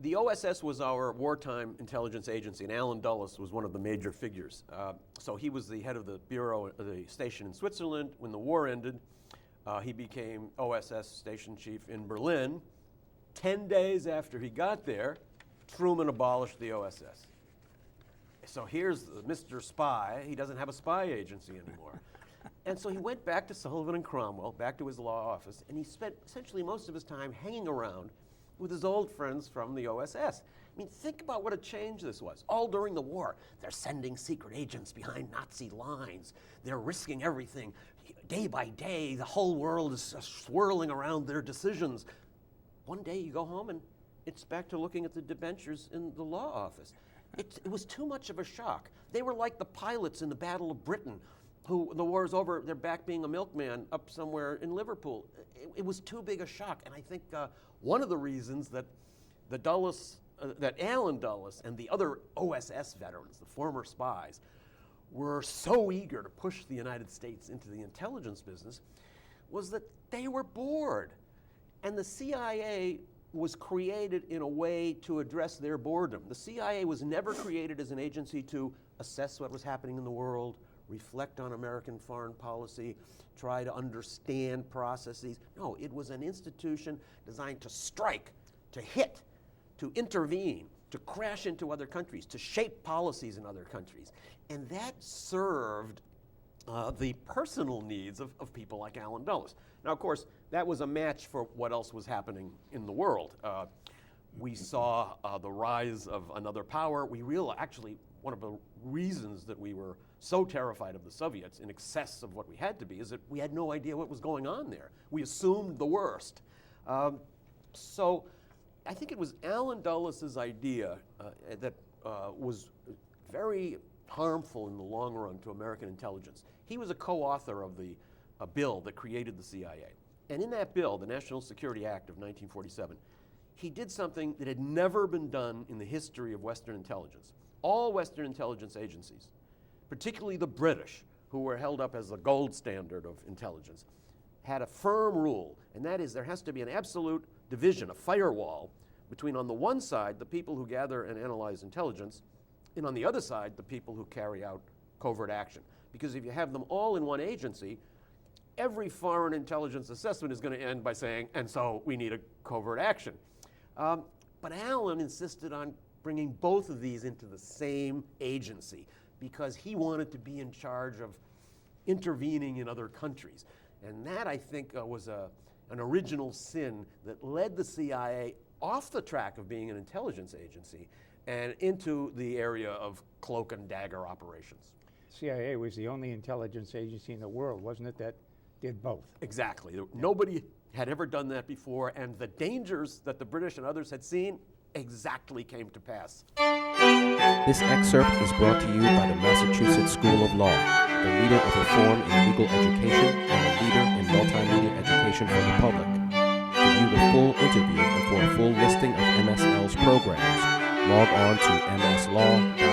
The OSS was our wartime intelligence agency, and Allan Dulles was one of the major figures. So he was the head of the bureau, the station in Switzerland. When the war ended, he became OSS station chief in Berlin. 10 days after he got there, Truman abolished the OSS. So here's Mr. Spy. He doesn't have a spy agency anymore. And so he went back to Sullivan and Cromwell, back to his law office, and he spent essentially most of his time hanging around with his old friends from the OSS. I mean, think about what a change this was. All during the war, they're sending secret agents behind Nazi lines. They're risking everything. Day by day, the whole world is swirling around their decisions. One day you go home and it's back to looking at the debentures in the law office. It was too much of a shock. They were like the pilots in the Battle of Britain, who, when the war's over, they're back being a milkman up somewhere in Liverpool. It was too big a shock, and I think one of the reasons that that Allan Dulles and the other OSS veterans, the former spies, were so eager to push the United States into the intelligence business was that they were bored. And the CIA was created in a way to address their boredom. The CIA was never created as an agency to assess what was happening in the world, reflect on American foreign policy, try to understand processes. No, it was an institution designed to strike, to hit, to intervene, to crash into other countries, to shape policies in other countries. And that served the personal needs of people like Allan Dulles. Now, of course, that was a match for what else was happening in the world. We saw the rise of another power. Actually, one of the reasons that we were so terrified of the Soviets in excess of what we had to be is that we had no idea what was going on there. We assumed the worst. So I think it was Allan Dulles' idea that was very harmful in the long run to American intelligence. He was a co-author of the bill that created the CIA. And in that bill, the National Security Act of 1947, he did something that had never been done in the history of Western intelligence. All Western intelligence agencies, particularly the British, who were held up as the gold standard of intelligence, had a firm rule, and that is there has to be an absolute division, a firewall, between on the one side the people who gather and analyze intelligence, and on the other side the people who carry out covert action. Because if you have them all in one agency, every foreign intelligence assessment is going to end by saying, and so we need a covert action. But Allan insisted on bringing both of these into the same agency because he wanted to be in charge of intervening in other countries. And that, I think, was an original sin that led the CIA off the track of being an intelligence agency and into the area of cloak and dagger operations. CIA was the only intelligence agency in the world, wasn't it, that did both? Exactly. Nobody had ever done that before, and the dangers that the British and others had seen exactly came to pass. This excerpt is brought to you by the Massachusetts School of Law, the leader of reform in legal education and a leader in multimedia education for the public. To view the full interview and for a full listing of MSL's programs, log on to mslaw.edu.